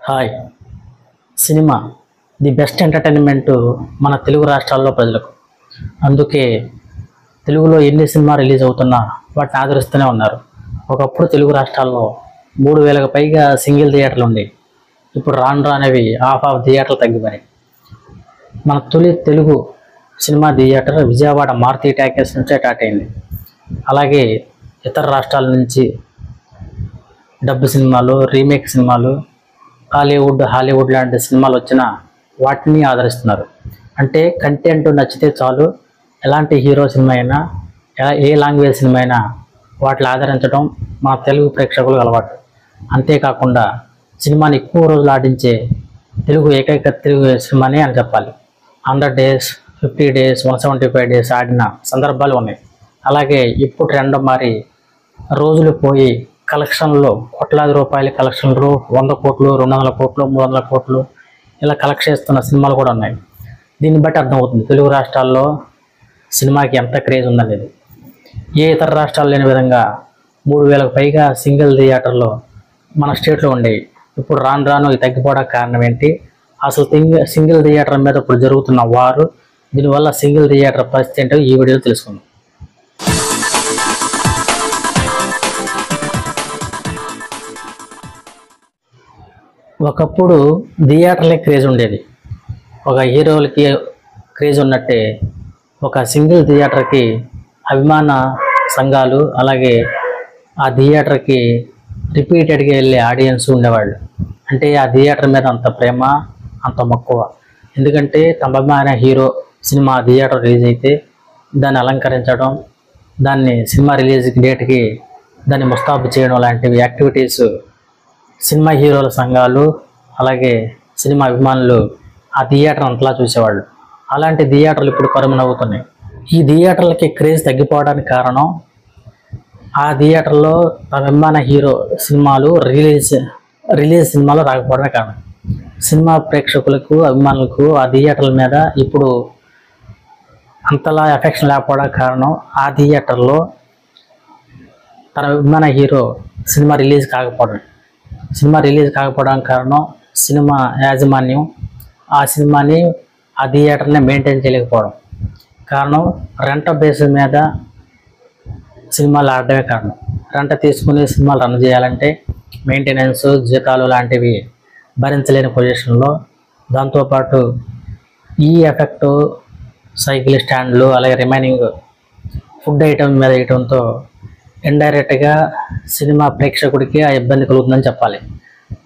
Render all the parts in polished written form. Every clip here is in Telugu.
Hi. Cinema the best entertainment మన తెలుగు రాష్ట్రాల్లో ప్రజలకు. అందుకే తెలుగులో ఎన్ని సినిమా రిలీజ్ అవుతున్నా వాటిని ఆదరిస్తూనే ఉన్నారు. ఒకప్పుడు తెలుగు రాష్ట్రాల్లో 3,000కు పైగా సింగిల్ థియేటర్లు ఉండేవి. ఇప్పుడు రాను రానివి హాఫ్ థియేటర్లు తగ్గిపోయాయి. మన తొలి Telugu cinema theatre Vijayawada Maruti talkies నుంచే స్టార్ట్ అయింది. అలాగే ఇతర రాష్ట్రాల నుంచి డబ్బు సినిమాలు, రీమేక్ సినిమాలు, హాలీవుడ్ లాంటి సినిమాలు వచ్చినా వాటిని ఆదరిస్తున్నారు. అంటే కంటెంట్ నచ్చితే చాలు, ఎలాంటి హీరో సినిమా అయినా, ఏ లాంగ్వేజ్ సినిమా అయినా వాటిని ఆదరించడం మన తెలుగు ప్రేక్షకులకు అలవాటు. అంతేకాకుండా సినిమాని ఎక్కువ రోజులు ఆడించే ఏకైక తెలుగు సినిమానే అని చెప్పాలి. 100 days, 50 days, 175 days ఆడిన సందర్భాలు ఉన్నాయి. అలాగే ఇప్పుడు ట్రెండ్ మారి రోజులు పోయి కలెక్షన్లో కోట్లాది రూపాయల కలెక్షన్లు 100 కోట్లు, 200 కోట్లు, 300 కోట్లు ఇలా కలెక్ట్ చేస్తున్న సినిమాలు కూడా ఉన్నాయి. దీన్ని బట్టి అర్థమవుతుంది తెలుగు రాష్ట్రాల్లో సినిమాకి ఎంత క్రేజ్ ఉందనేది. ఏ ఇతర రాష్ట్రాలు లేని విధంగా 3,000కు పైగా సింగిల్ థియేటర్లు మన స్టేట్లో ఉండేవి. ఇప్పుడు రాను రాను ఇది తగ్గిపోవడానికి కారణం ఏంటి, అసలు సింగిల్ థియేటర్ మీద ఇప్పుడు జరుగుతున్న వారు, దీనివల్ల సింగిల్ థియేటర్ పరిస్థితి ఏంటో ఈ వీడియోలో తెలుసుకుందాం. ఒకప్పుడు థియేటర్లే క్రేజ్ ఉండేది. ఒక హీరోలకి క్రేజ్ ఉన్నట్టే ఒక సింగిల్ థియేటర్కి అభిమాన సంఘాలు, అలాగే ఆ థియేటర్కి రిపీటెడ్గా వెళ్ళే ఆడియన్స్ ఉండేవాళ్ళు. అంటే ఆ థియేటర్ మీద అంత ప్రేమ, అంత మక్కువ. ఎందుకంటే తమ అభిమాన హీరో సినిమా థియేటర్ రిలీజ్ అయితే దాన్ని అలంకరించడం, దాన్ని సినిమా రిలీజ్ డేట్కి దాన్ని ముస్తాబు చేయడం లాంటివి యాక్టివిటీస్ సినిమా హీరోల సంఘాలు, అలాగే సినిమా అభిమానులు ఆ థియేటర్ అంతలా చూసేవాళ్ళు. అలాంటి థియేటర్లు ఇప్పుడు కరుమనవుతున్నాయి. ఈ థియేటర్లకి క్రేజ్ తగ్గిపోవడానికి కారణం ఆ థియేటర్లో తమ అభిమాన హీరో సినిమాలు రిలీజ్ సినిమాలు రాకపోవడమే కారణం. సినిమా ప్రేక్షకులకు, అభిమానులకు ఆ థియేటర్ల మీద ఇప్పుడు అంతలా ఎఫెక్షన్ లేకపోవడానికి కారణం ఆ థియేటర్లో తన అభిమాన హీరో సినిమా రిలీజ్ కాకపోవడానికి కారణం సినిమా యాజమాన్యం ఆ సినిమాని, ఆ థియేటర్ని మెయింటైన్ చేయలేకపోవడం. కారణం రెంట బేస్ మీద సినిమాలు ఆడడమే కారణం. రెంట తీసుకుని సినిమాలు రన్ చేయాలంటే మెయింటెనెన్స్, జీతాలు లాంటివి భరించలేని పొజిషన్లో, దాంతోపాటు ఈ ఎఫెక్టు సైకిల్ స్టాండ్లు, అలాగే రిమైనింగ్ ఫుడ్ ఐటమ్ మీద వేయడంతో ఇండైరెక్ట్గా సినిమా ప్రేక్షకుడికి ఆ ఇబ్బంది కలుగుతుందని చెప్పాలి.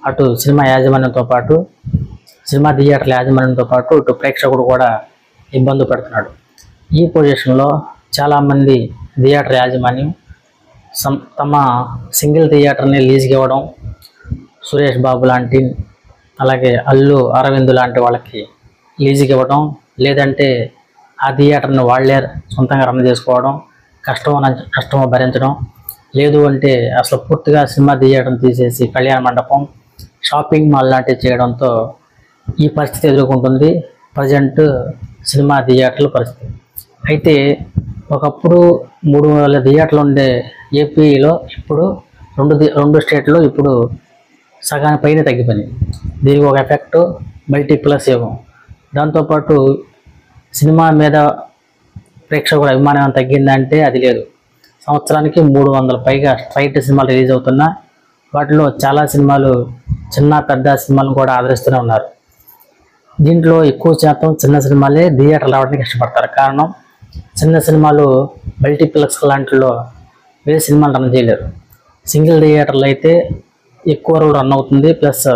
అటు సినిమా యాజమాన్యంతో పాటు, సినిమా థియేటర్ల యాజమాన్యంతో పాటు ఇటు ప్రేక్షకుడు కూడా ఇబ్బంది పడుతున్నాడు. ఈ పొజిషన్లో చాలామంది థియేటర్ యాజమాన్యం తమ సింగిల్ థియేటర్ని లీజ్కి ఇవ్వడం, సురేష్ బాబు లాంటి, అలాగే అల్లు అరవింద్ లాంటి వాళ్ళకి లీజ్కి ఇవ్వడం, లేదంటే ఆ థియేటర్ని వాళ్ళే సొంతంగా రన్ చేసుకోవడం, కష్టమో భరించడం, లేదు అంటే అసలు పూర్తిగా సినిమా థియేటర్ని తీసేసి కళ్యాణ మండపం, షాపింగ్ మాల్ లాంటివి చేయడంతో ఈ పరిస్థితి ఎదుర్కొంటుంది ప్రజెంట్ సినిమా థియేటర్ల పరిస్థితి. అయితే ఒకప్పుడు 3,000 థియేటర్లు ఉండే ఏపీలో ఇప్పుడు రెండు స్టేట్లో ఇప్పుడు సగాని పైన తగ్గిపోయినాయి. దీనికి ఒక ఎఫెక్ట్ మల్టీప్లెక్స్ యుగం. దాంతోపాటు సినిమా మీద ప్రేక్షకుల అభిమానం తగ్గిందంటే అది లేదు. సంవత్సరానికి 300 పైగా స్ట్రైట్ సినిమాలు రిలీజ్ అవుతున్నా వాటిలో చాలా సినిమాలు చిన్న పెద్ద సినిమాలను కూడా ఆదరిస్తూనే ఉన్నారు. దీంట్లో ఎక్కువ శాతం చిన్న సినిమాలే థియేటర్లు రావడానికి ఇష్టపడతారు. కారణం చిన్న సినిమాలు మల్టీప్లెక్స్ లాంటిలో వేరే సినిమాలు రన్ చేయలేరు. సింగిల్ థియేటర్లు అయితే ఎక్కువ రోజులు రన్ అవుతుంది, ప్లస్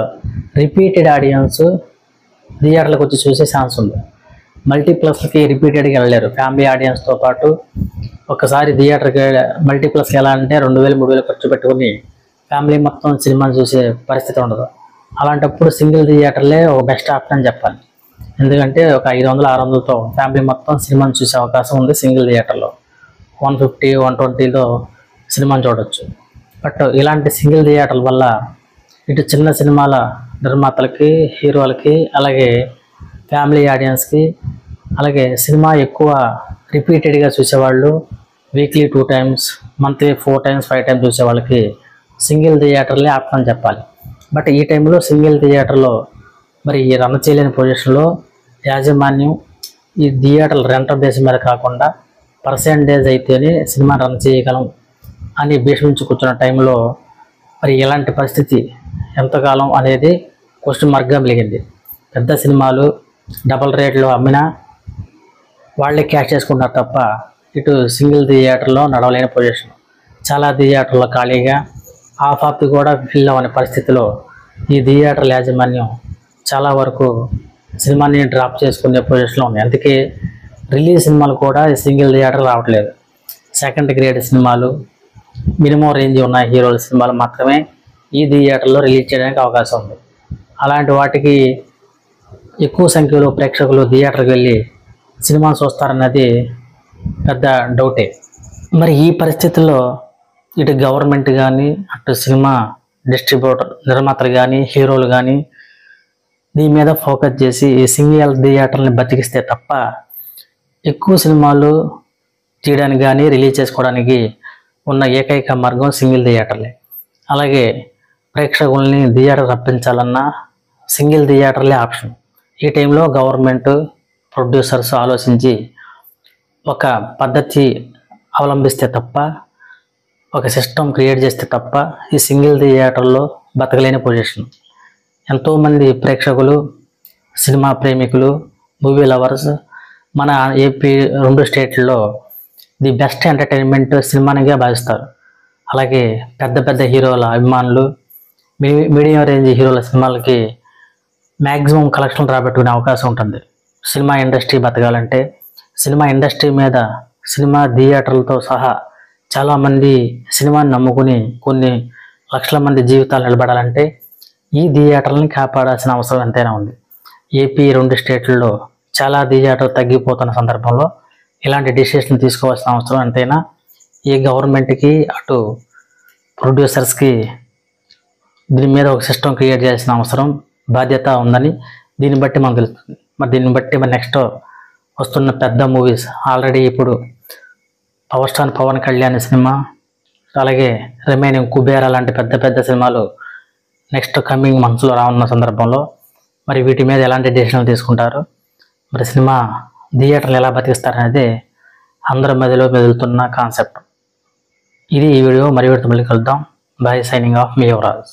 రిపీటెడ్ ఆడియన్స్ థియేటర్లకు వచ్చి చూసే ఛాన్స్ ఉంది. మల్టీప్లెక్స్కి రిపీటెడ్గా వెళ్ళలేరు. ఫ్యామిలీ ఆడియన్స్తో పాటు ఒకసారి థియేటర్కి మల్టీప్లెక్స్కి ఎలా అంటే 2,000, 3,000 ఖర్చు పెట్టుకుని ఫ్యామిలీ మొత్తం సినిమాని చూసే పరిస్థితి ఉండదు. అలాంటప్పుడు సింగిల్ థియేటర్లే ఒక బెస్ట్ ఆప్షన్ అని చెప్పాలి. ఎందుకంటే ఒక 500, 600తో ఫ్యామిలీ మొత్తం సినిమాని చూసే అవకాశం ఉంది సింగిల్ థియేటర్లో. 150, 120లో సినిమాని చూడవచ్చు. బట్ ఇలాంటి సింగిల్ థియేటర్ల వల్ల ఇటు చిన్న సినిమాల నిర్మాతలకి, హీరోలకి, అలాగే ఫ్యామిలీ ఆడియన్స్కి, అలాగే సినిమా ఎక్కువ రిపీటెడ్గా చూసేవాళ్ళు, weekly 2 times, monthly 4 times, 5 times చూసే వాళ్ళకి సింగిల్ థియేటర్లే ఆప్షన్ చెప్పాలి. బట్ ఈ టైంలో సింగిల్ థియేటర్లో మరి రన్ చేయలేని పొజిషన్లో యాజమాన్యం ఈ థియేటర్లు రెంటల్ బేస్ మీద కాకుండా పర్సెంటేజ్ అయితేనే సినిమా రన్ చేయగలం అని భీష్మించి కూర్చున్న టైంలో మరి ఇలాంటి పరిస్థితి ఎంతకాలం అనేది క్వశ్చన్ మార్క్గా మిగిలింది. పెద్ద సినిమాలు డబల్ రేట్లో అమ్మినా వాళ్ళే క్యాష్ చేసుకుంటారు తప్ప ఇటు సింగిల్ థియేటర్లో నడవలేని పొజిషన్. చాలా థియేటర్లో ఖాళీగా హాఫ్ ఆఫ్ ది కూడా ఫిల్ అవ్వని పరిస్థితిలో ఈ థియేటర్ల యాజమాన్యం చాలా వరకు సినిమాని డ్రాప్ చేసుకునే పొజిషన్లో ఉంది. అందుకే రిలీజ్ సినిమాలు కూడా సింగిల్ థియేటర్ రావట్లేదు. సెకండ్ గ్రేడ్ సినిమాలు, మినిమం రేంజ్ ఉన్న హీరోల సినిమాలు మాత్రమే ఈ థియేటర్లో రిలీజ్ చేయడానికి అవకాశం ఉంది. అలాంటి వాటికి ఎక్కువ సంఖ్యలో ప్రేక్షకులు థియేటర్కి వెళ్ళి సినిమా చూస్తారన్నది పెద్ద డౌటే. మరి ఈ పరిస్థితుల్లో ఇటు గవర్నమెంట్ కానీ అటు సినిమా డిస్ట్రిబ్యూటర్ నిర్మాతలు కానీ హీరోలు కానీ దీని మీద ఫోకస్ చేసి ఈ సింగిల్ థియేటర్ని బతికిస్తే తప్ప ఎక్కువ సినిమాలు తీయడానికి కానీ రిలీజ్ చేసుకోవడానికి ఉన్న ఏకైక మార్గం సింగిల్ థియేటర్లే. అలాగే ప్రేక్షకుల్ని థియేటర్ రప్పించాలన్నా సింగిల్ థియేటర్లే ఆప్షన్. ఈ టైంలో గవర్నమెంట్ ప్రొడ్యూసర్స్ ఆలోచించి ఒక పద్ధతి అవలంబిస్తే తప్ప, ఒక సిస్టమ్ క్రియేట్ చేస్తే తప్ప ఈ సింగిల్ థియేటర్లో బతకలేని పొజిషన్. ఎంతోమంది ప్రేక్షకులు, సినిమా ప్రేమికులు, మూవీ లవర్స్ మన ఏపీ 2 స్టేట్లలో ది బెస్ట్ ఎంటర్టైన్మెంట్ సినిమానిగా భావిస్తారు. అలాగే పెద్ద పెద్ద హీరోల అభిమానులు మీడియం రేంజ్ హీరోల సినిమాలకి మ్యాక్సిమం కలెక్షన్ రాబట్టుకునే అవకాశం ఉంటుంది. సినిమా ఇండస్ట్రీ బతకాలంటే, సినిమా ఇండస్ట్రీ మీద సినిమా థియేటర్లతో సహా చాలామంది సినిమాని నమ్ముకుని కొన్ని లక్షల మంది జీవితాలు నిలబడాలంటే ఈ థియేటర్లని కాపాడాల్సిన అవసరం ఎంతైనా ఉంది. ఏపీ 2 స్టేట్లలో చాలా థియేటర్ తగ్గిపోతున్న సందర్భంలో ఇలాంటి డిసిషన్ తీసుకోవాల్సిన అవసరం ఎంతైనా ఈ గవర్నమెంట్కి అటు ప్రొడ్యూసర్స్కి దీని మీద ఒక సిస్టమ్ క్రియేట్ చేయాల్సిన అవసరం, బాధ్యత ఉందని దీన్ని బట్టి మనకు తెలుస్తుంది. మరి దీన్ని బట్టి మరి నెక్స్ట్ వస్తున్న పెద్ద మూవీస్ ఆల్రెడీ ఇప్పుడు power star Pawan Kalyan cinema, అలాగే రిమైనింగ్ కుబేరా లాంటి పెద్ద పెద్ద సినిమాలు నెక్స్ట్ కమింగ్ మంత్స్లో రానున్న సందర్భంలో మరి వీటి మీద ఎలాంటి డెసిషన్లు తీసుకుంటారు, మరి సినిమా థియేటర్లు ఎలా బతికిస్తారనేది అందరి మధ్యలో మెదులుతున్న కాన్సెప్ట్. ఇది ఈ వీడియో. మరి వీటితో మళ్ళీ కలుద్దాం. బాయ్, సైనింగ్ ఆఫ్ మీ యువరాజ్.